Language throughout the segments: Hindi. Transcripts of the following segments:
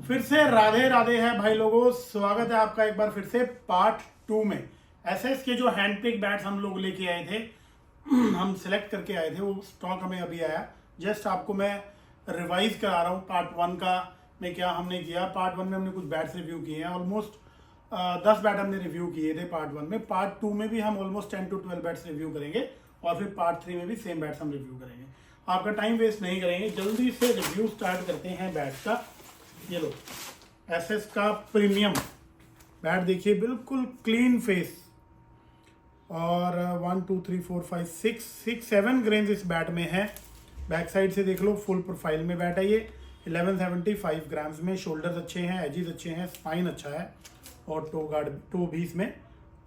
फिर से राधे राधे है भाई लोगों, स्वागत है आपका एक बार फिर से पार्ट 2 में। एसएस के जो हैंडपिक बैट्स हम लोग लेके आए थे, हम सिलेक्ट करके आए थे, वो स्टॉक हमें अभी आया। जस्ट आपको मैं रिवाइज करा रहा हूँ पार्ट 1 का में क्या हमने किया। पार्ट 1 में हमने कुछ बैट्स रिव्यू किए हैं, ऑलमोस्ट 10 बैट हमने रिव्यू किए थे पार्ट 1 में। पार्ट 2 में भी हम ऑलमोस्ट 10 to 12 बैट्स रिव्यू करेंगे और फिर पार्ट 3 में भी सेम बैट्स हम रिव्यू करेंगे। आपका टाइम वेस्ट नहीं करेंगे, जल्दी से रिव्यू स्टार्ट करते हैं बैट्स का। ये लो एसएस का प्रीमियम बैट देखिए, बिल्कुल क्लीन फेस और 1 2 3 4 5 6 7 ग्रेन्स इस बैट में है। बैक साइड से देख लो, फुल प्रोफाइल में बैट है ये। 1175 ग्राम्स में। शोल्डर्स अच्छे हैं, एजेस अच्छे हैं, स्पाइन अच्छा है और टो भी इसमें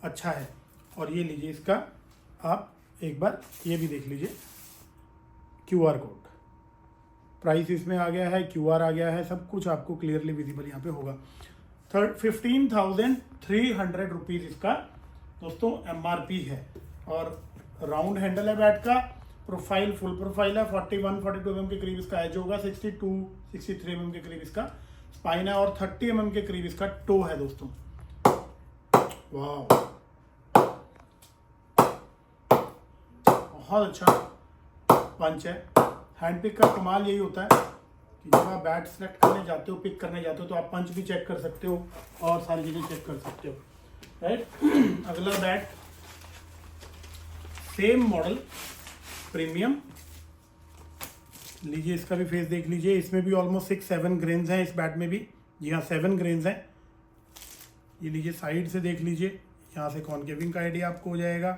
अच्छा है। और ये लीजिए इसका, आप एक बार ये भी देख लीजिए, QR कोड, प्राइस इसमें आ गया है, QR आ गया है, सब कुछ आपको क्लियरली विजिबल यहाँ पे होगा। 15,300 रुपीज़ इसका दोस्तों MRP है। और राउंड हैंडल है बैट का, प्रोफाइल फुल प्रोफाइल है। 41-42 mm के करीब इसका एज होगा, 62-63 mm के करीब इसका स्पाइन है और 30 mm के करीब इसका टो है दोस्तों। वाह, बहुत अच्छा पंच है। हैंड पिक का कमाल यही होता है कि जब आप बैट सेलेक्ट करने जाते हो, पिक करने जाते हो, तो आप पंच भी चेक कर सकते हो और सारी चीज़ें चेक कर सकते हो, राइट। अगला बैट सेम मॉडल प्रीमियम लीजिए, इसका भी फेस देख लीजिए। इसमें भी ऑलमोस्ट 6-7 ग्रेन्स हैं इस बैट में भी। जी हाँ, 7 ग्रेन्स हैं। ये लीजिए, साइड से देख लीजिए, यहाँ से कॉनकेविंग का आइडिया आपको हो जाएगा।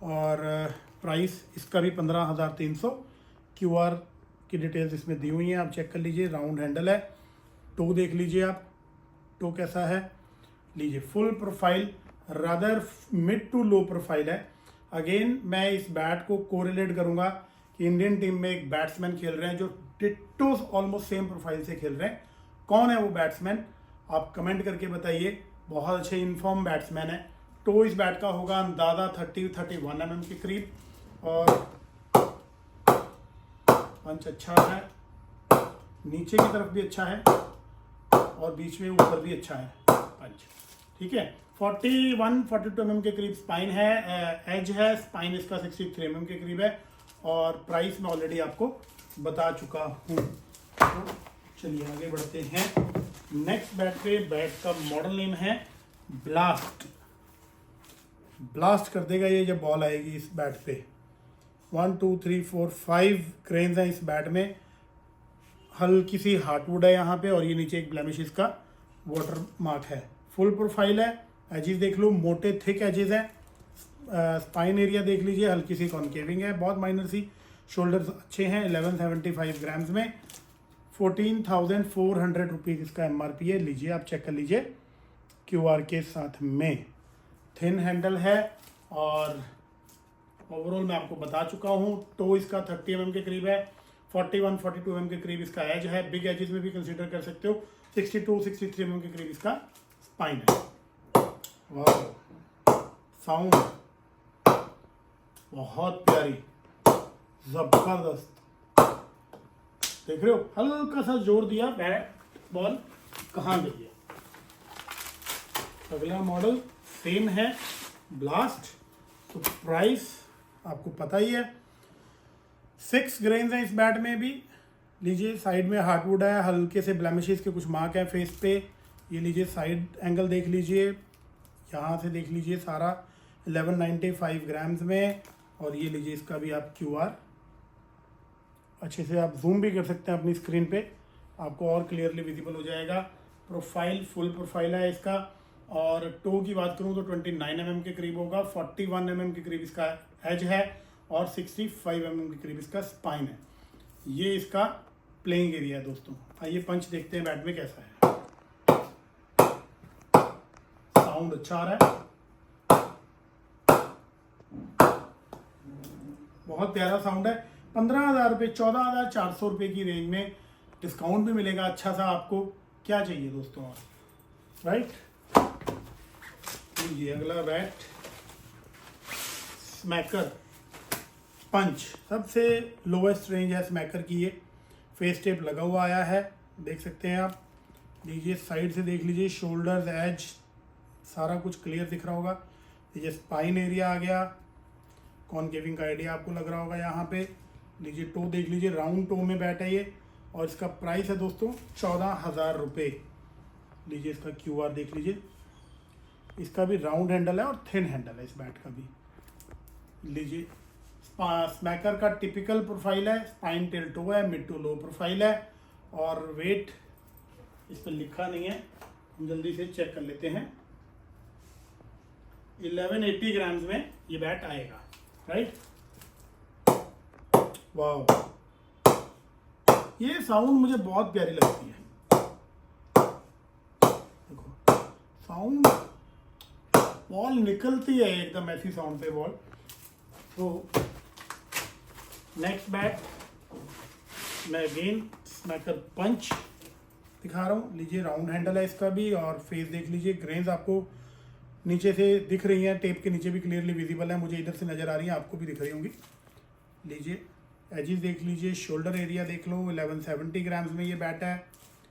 और प्राइस इसका भी 15,300। QR की डिटेल्स इसमें दी हुई हैं, आप चेक कर लीजिए। राउंड हैंडल है, टो देख लीजिए आप, टो कैसा है। लीजिए full profile, rather mid to low profile है। अगेन मैं इस बैट को कोरिलेट करूंगा कि इंडियन टीम में एक बैट्समैन खेल रहे हैं जो डिट्टो ऑलमोस्ट सेम प्रोफाइल से खेल रहे हैं। कौन है वो बैट्समैन, आप कमेंट करके बताइए। बहुत अच्छे इन्फॉर्म बैट्समैन है। टो इस बैट का होगा अंदाजा 30-31 mm के करीब और पंच अच्छा है, नीचे की तरफ भी अच्छा है और बीच में ऊपर भी अच्छा है पंच, ठीक है। 41-42 mm के करीब स्पाइन है, एज है। स्पाइन इसका 63 mm के करीब है और प्राइस मैं ऑलरेडी आपको बता चुका हूँ। तो चलिए आगे बढ़ते हैं नेक्स्ट बैट पे। बैट का मॉडल नेम है ब्लास्ट। ब्लास्ट कर देगा ये जब बॉल आएगी इस बैट पे। 1 2 3 4 5 ग्रेन्स हैं इस बैट में। हल्की सी हार्टवुड है यहाँ पे और ये नीचे एक ब्लेमिश इसका वाटर मार्क है। फुल प्रोफाइल है, एजेस देख लो, मोटे थिक एजेस हैं। स्पाइन एरिया देख लीजिए, हल्की सी कॉनकेविंग है, बहुत माइनर सी। शोल्डर्स अच्छे हैं। 1175 ग्राम्स में। 14,400 रुपीज़ इसका MRP है। लीजिए आप चेक कर लीजिए QR के साथ में। थिन हैंडल है और ओवरऑल मैं आपको बता चुका हूँ। टो इसका 30 mm के करीब है। 41-42 mm के करीब इसका एज है। बिग एजेस में भी कंसीडर कर सकते हो। 62-63 mm के करीब इसका स्पाइन है। वाह, साउंड बहुत प्यारी, जबरदस्त। देख रहे हो, हल्का सा जोर दिया, बैट बॉल कहाँ गई है। अगला मॉडल सेम है, ब्लास्ट। तो प्राइस आपको पता ही है, 6 ग्रेन्स हैं इस बैट में भी। लीजिए साइड में हार्टवुड है, हल्के से ब्लेमिशेस के कुछ मार्क हैं फेस पे। ये लीजिए साइड एंगल देख लीजिए, यहाँ से देख लीजिए सारा। 1195 ग्राम्स में। और ये लीजिए इसका भी आप QR अच्छे से आप जूम भी कर सकते हैं अपनी स्क्रीन पे, आपको और क्लियरली विजिबल हो जाएगा। प्रोफाइल फुल प्रोफाइल है इसका। और टो की बात करूँ तो 29 mm के करीब होगा। 41 mm के करीब इसका एज है और 65 mm के करीब इसका स्पाइन है। ये इसका प्लेइंग एरिया है दोस्तों। आइए पंच देखते हैं बैट में कैसा है। साउंड अच्छा आ रहा है, बहुत प्यारा साउंड है। 15,000 रुपये, 14,400 रुपये की रेंज में डिस्काउंट भी मिलेगा अच्छा सा आपको। क्या चाहिए दोस्तों और, राइट। ये अगला बैट स्मैकर पंच, सबसे लोवेस्ट रेंज है स्मैकर की। ये फेस टेप लगा हुआ आया है, देख सकते हैं आप। लीजिए साइड से देख लीजिए, शोल्डर्स, एज सारा कुछ क्लियर दिख रहा होगा। लीजिए स्पाइन एरिया आ गया, कॉनकेविंग का आइडिया आपको लग रहा होगा यहाँ पे। लीजिए टो देख लीजिए, राउंड टो में बैट है ये, और इसका प्राइस है दोस्तों 14,000 रुपये। लीजिए इसका QR देख लीजिए, इसका भी राउंड हैंडल है और थिन हैंडल है इस बैट का भी। लीजिए स्मैकर का टिपिकल प्रोफाइल है, स्पाइन टेल टो है, मिड टू लो प्रोफाइल है, और वेट इस पर लिखा नहीं है, हम जल्दी से चेक कर लेते हैं। 1180 ग्राम्स में ये बैट आएगा, राइट। वाह, ये साउंड मुझे बहुत प्यारी लगती है। देखो साउंड, बॉल निकलती है एकदम ऐसी साउंड पे बॉल। तो नेक्स्ट बैट मैं अगेन स्मैकर पंच दिखा रहा हूँ। लीजिए राउंड हैंडल है इसका भी, और फेस देख लीजिए, ग्रेन्स आपको नीचे से दिख रही हैं, टेप के नीचे भी क्लियरली विजिबल है, मुझे इधर से नज़र आ रही है, आपको भी दिख रही होंगी। लीजिए एजिस देख लीजिए, शोल्डर एरिया देख लो, 1170 ग्राम्स में ये बैट है,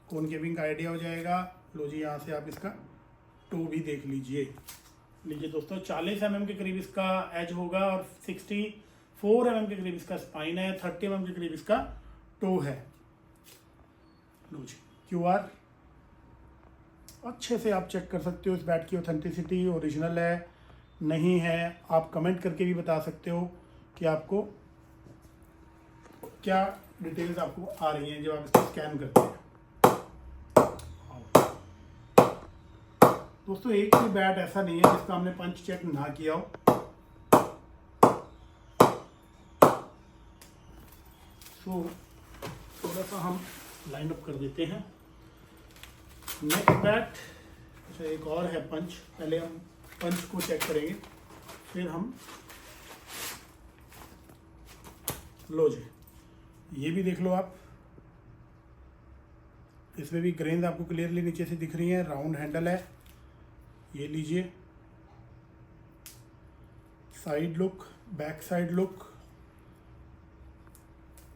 कॉनकेविंग का आइडिया हो जाएगा। लो जी, यहाँ से आप इसका टो भी देख लीजिए। लीजिए दोस्तों 40 mm के करीब इसका एज होगा, और 64 mm के करीब इसका स्पाइन है, 30 mm के करीब इसका टो है। लो जी QR अच्छे से आप चेक कर सकते हो इस बैट की ऑथेंटिसिटी, ओरिजिनल है नहीं है। आप कमेंट करके भी बता सकते हो कि आपको क्या डिटेल्स आपको आ रही हैं जब आप इसको स्कैन करते हैं। दोस्तों एक भी बैट ऐसा नहीं है जिसका हमने पंच चेक ना किया हो। सो थोड़ा सा हम लाइन अप कर देते हैं। नेक्स्ट बैट, अच्छा एक और है पंच, पहले हम पंच को चेक करेंगे फिर हम। लो जी, ये भी देख लो आप, इसमें भी ग्रेन्स आपको क्लियरली नीचे से दिख रही हैं, राउंड हैंडल है। ये लीजिए side look, back side look,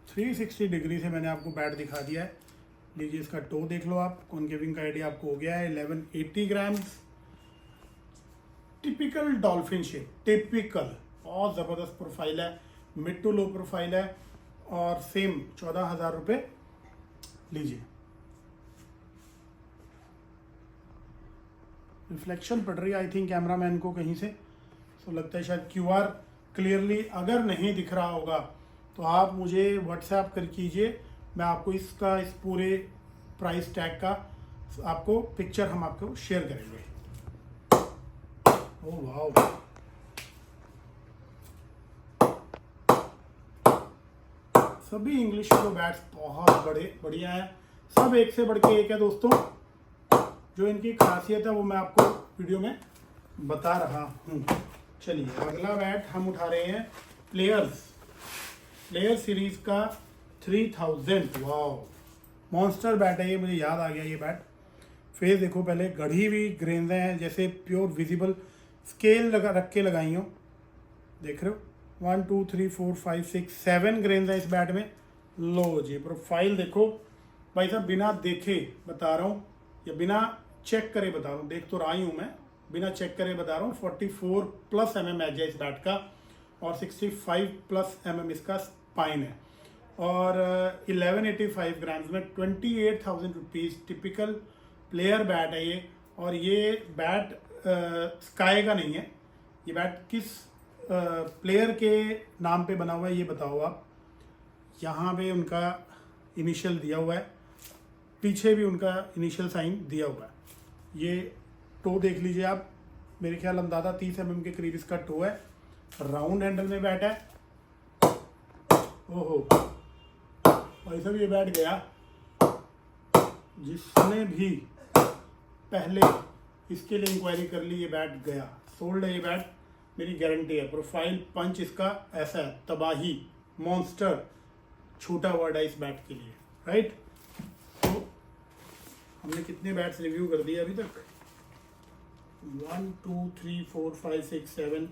360 degree से मैंने आपको बैट दिखा दिया है। लीजिए इसका टो देख लो आप, कॉनकेविंग का आइडिया आपको हो गया है। 1180 grams, typical dolphin shape, typical, बहुत ज़बरदस्त प्रोफाइल है, मिड टू लो प्रोफाइल है, और सेम 14,000 रुपये। लीजिए रिफ्लेक्शन पड़ रही है आई थिंक कैमरामैन को कहीं से, तो लगता है शायद QR क्लियरली अगर नहीं दिख रहा होगा तो आप मुझे व्हाट्सएप कर कीजिए, मैं आपको इसका, इस पूरे प्राइस टैग का आपको पिक्चर हम आपको शेयर करेंगे। ओह वाह, सभी इंग्लिश के बैट्स बहुत बढ़िया है, सब एक से बढ़ के एक है दोस्तों। जो इनकी खासियत है वो मैं आपको वीडियो में बता रहा हूँ। चलिए अगला बैट हम उठा रहे हैं प्लेयर सीरीज का 3000। वाओ, मॉन्स्टर बैट है ये, मुझे याद आ गया ये बैट। फेस देखो पहले, गढ़ी हुई ग्रेन्स हैं जैसे प्योर विजिबल, स्केल रख के लगाई हो, देख रहे हो। 1 2 3 4 5 6 7 ग्रेन्स हैं इस बैट में। लो जी प्रोफाइल देखो भाई साहब, बिना देखे बता रहा हूँ या बिना चेक करे बता रहा हूँ, देख तो रहा ही हूँ मैं, बिना चेक करे बता रहा हूँ। 44+ mm एज है इस बैट का, और 65+ mm इसका स्पाइन है, और 1185 ग्राम्स में 28,000 रुपीज़। टिपिकल प्लेयर बैट है ये, और ये बैट स्काई का नहीं है। ये बैट किस प्लेयर के नाम पे बना हुआ है ये बताओ आप। यहाँ पे उनका इनिशियल दिया हुआ है, पीछे भी उनका इनिशियल साइन दिया हुआ है। ये टो देख लीजिए आप, मेरे ख्याल अंदाज़ा 30 mm के करीब इसका टो है, राउंड हैंडल में बैट है। ओहो भाई साहब, ये बैट गया, जिसने भी पहले इसके लिए इंक्वायरी कर ली ये बैट गया, सोल्ड है ये बैट, मेरी गारंटी है। प्रोफाइल पंच इसका ऐसा है, तबाही, मॉन्स्टर, छोटा वर्ड है इस बैट के लिए, राइट। तो हमने कितने बैट्स रिव्यू कर दिए अभी तक? 1 2 3 4 5 6 7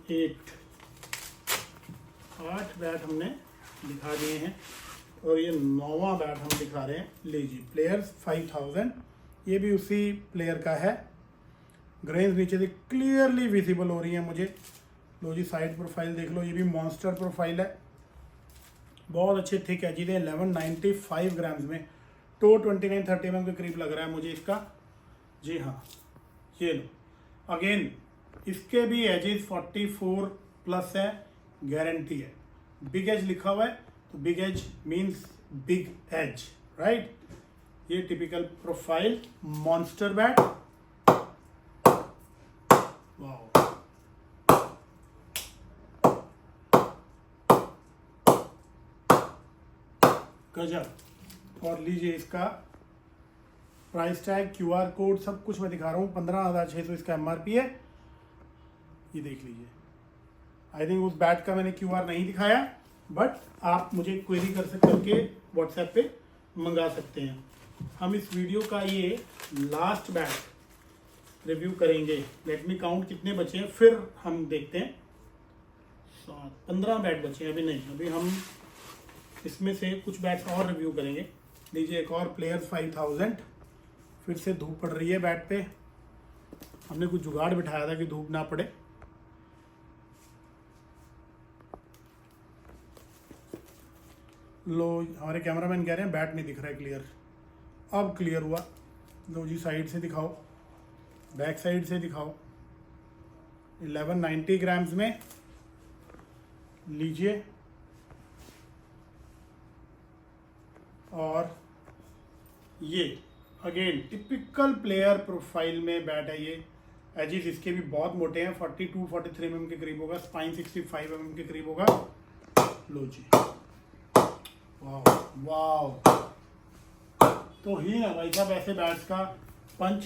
8 बैट हमने दिखा दिए हैं, और ये 9वां बैट हम दिखा रहे हैं। लीजिए प्लेयर्स 5000, ये भी उसी प्लेयर का है। ग्रेन्स नीचे से क्लियरली विजिबल हो रही है मुझे। लो जी साइड प्रोफाइल देख लो, ये भी मॉन्स्टर प्रोफाइल है, बहुत अच्छे थिक एजिज है। 1195 ग्राम्स में, तो 29-30 mm के करीब लग रहा है मुझे इसका। जी हाँ, ये लो अगेन इसके भी एजेस 44 प्लस है, गारंटी है। बिग एज लिखा हुआ है, तो big edge means big edge, right. ये typical profile monster bat. Wow, गजब। और लीजिए इसका प्राइस टैग, QR कोड, सब कुछ मैं दिखा रहा हूँ। 15,600 इसका MRP है, ये देख लीजिए। आई थिंक उस बैट का मैंने QR नहीं दिखाया, बट आप मुझे क्वेरी करके व्हाट्सएप पे मंगा सकते हैं। हम इस वीडियो का ये लास्ट बैट रिव्यू करेंगे। लेट मी काउंट कितने बचे हैं, फिर हम देखते हैं। 15 बैट बचे हैं, अभी नहीं, अभी हम इसमें से कुछ बैट्स और रिव्यू करेंगे। लीजिए एक और प्लेयर्स 5000। फिर से धूप पड़ रही है बैट पे, हमने कुछ जुगाड़ बिठाया था कि धूप ना पड़े। लो, हमारे कैमरामैन कह रहे हैं बैट नहीं दिख रहा है क्लियर। अब क्लियर हुआ। लो जी साइड से दिखाओ, बैक साइड से दिखाओ। 1190 ग्राम्स में, लीजिए। और ये अगेन टिपिकल प्लेयर प्रोफाइल में बैट है ये। एजिस इसके भी बहुत मोटे हैं, 42-43 mm के करीब होगा। स्पाइन 65 mm के करीब होगा। लो जी, वाह वाह। तो ही ना भाई साहब, ऐसे बैट्स का पंच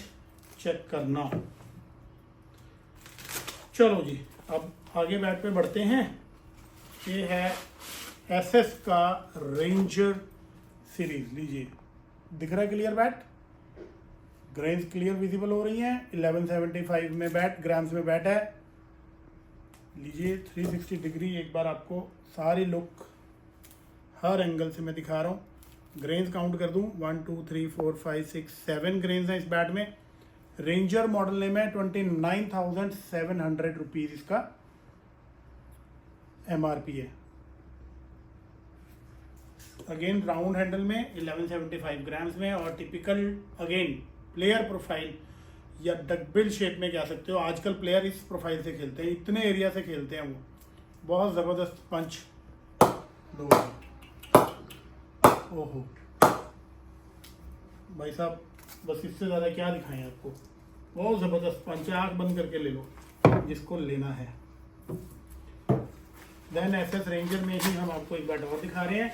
चेक करना। चलो जी, अब आगे बैट पे बढ़ते हैं। ये है SS का रेंजर सीरीज। लीजिए, दिख रहा है clear bat, grains clear visible हो रही हैं। 1175 में बैट, ग्राम्स में बैट है। लीजिए 360 डिग्री, एक बार आपको सारी लुक हर एंगल से मैं दिखा रहा हूँ। ग्रेन्स काउंट कर दूँ, 1 2 3 4 5 6 7 ग्रेन्स हैं इस बैट में। रेंजर मॉडल नेम है। 29,700 रुपीज़ इसका MRP है। अगेन राउंड हैंडल में, 1175 ग्राम्स में, और टिपिकल अगेन प्लेयर प्रोफाइल या डकबिल शेप में कह सकते हो। आजकल प्लेयर इस प्रोफाइल से खेलते हैं, इतने एरिया से खेलते हैं वो। बहुत ज़बरदस्त पंच दो। ओहो भाई साहब, बस इससे ज़्यादा क्या दिखाएं आपको। बहुत ज़बरदस्त पंच है, आँख बंद करके ले लो जिसको लेना है। देन SS रेंजर में ही हम आपको एक बैट और दिखा रहे हैं।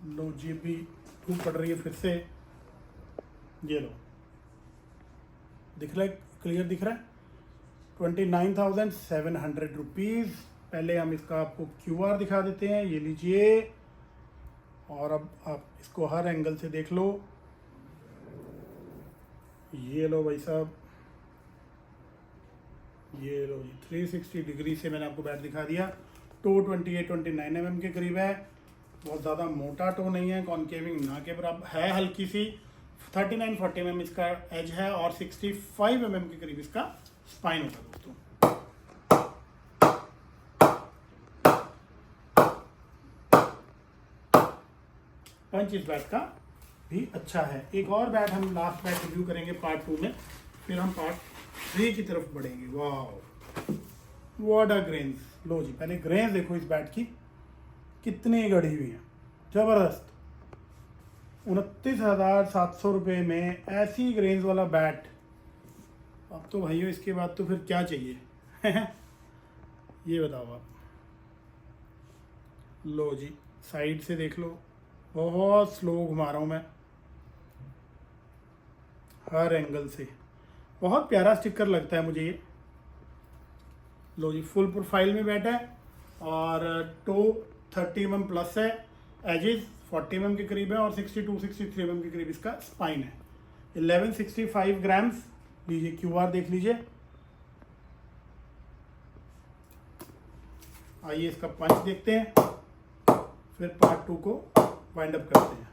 लो जी, भी धूप पड़ रही है फिर से। ये लो, दिख रहा है क्लियर, दिख रहा है। 29,700 रुपीज़। पहले हम इसका आपको QR दिखा देते हैं, ये लीजिए। और अब आप इसको हर एंगल से देख लो। ये लो भाई साहब, ये लो जी, 360 डिग्री से मैंने आपको बैट दिखा दिया। टो 28-29 mm के करीब है। बहुत ज़्यादा मोटा टो नहीं है, कॉन्केविंग ना के बराबर है, हल्की सी। 39-40 mm इसका एज है, और 65 mm के करीब इसका स्पाइन होता है दोस्तों। पंच इस बैट का भी अच्छा है। एक और बैट हम लास्ट बैट रिव्यू करेंगे पार्ट 2 में, फिर हम पार्ट 3 की तरफ बढ़ेंगे। वाह, व्हाट अ ग्रेन्स। लो जी, पहले ग्रेन्स देखो इस बैट की, कितनी गढ़ी हुई है, जबरदस्त। 29,700 रुपये में ऐसी ग्रेन्स वाला बैट। अब तो भाइयों इसके बाद तो फिर क्या चाहिए। ये बताओ आप। लो जी, साइड से देख लो, बहुत स्लो घुमा रहा हूँ मैं हर एंगल से। बहुत प्यारा स्टिकर लगता है मुझे ये। लो जी, फुल प्रोफाइल में बैठा है, और टो 30 mm प्लस है। एजेस 40 mm के करीब है, और 62-63 mm के करीब इसका स्पाइन है। 1165 ग्राम्स। लीजिए QR देख लीजिए। आइए इसका पंच देखते हैं, फिर पार्ट 2 को वाइंड अप करते हैं।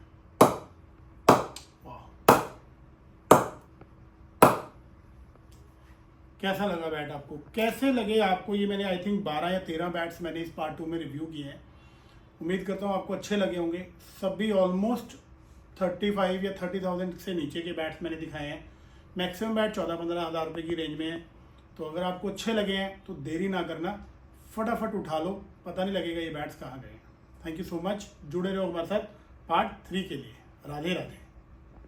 कैसा लगा बैट आपको, कैसे लगे आपको ये। मैंने आई थिंक 12 या 13 बैट्स मैंने इस पार्ट 2 में रिव्यू किए हैं। उम्मीद करता हूँ आपको अच्छे लगे होंगे। सभी ऑलमोस्ट 35 या 30,000 से नीचे के बैट्स मैंने दिखाए हैं। मैक्सिमम बैट 14-15 हज़ार रुपये की रेंज में है। तो अगर आपको अच्छे लगे हैं तो देरी ना करना, फटाफट उठा लो, पता नहीं लगेगा ये बैट्स कहाँ गए। थैंक यू सो मच, जुड़े रहो हमारे साथ पार्ट 3 के लिए। राधे राधे।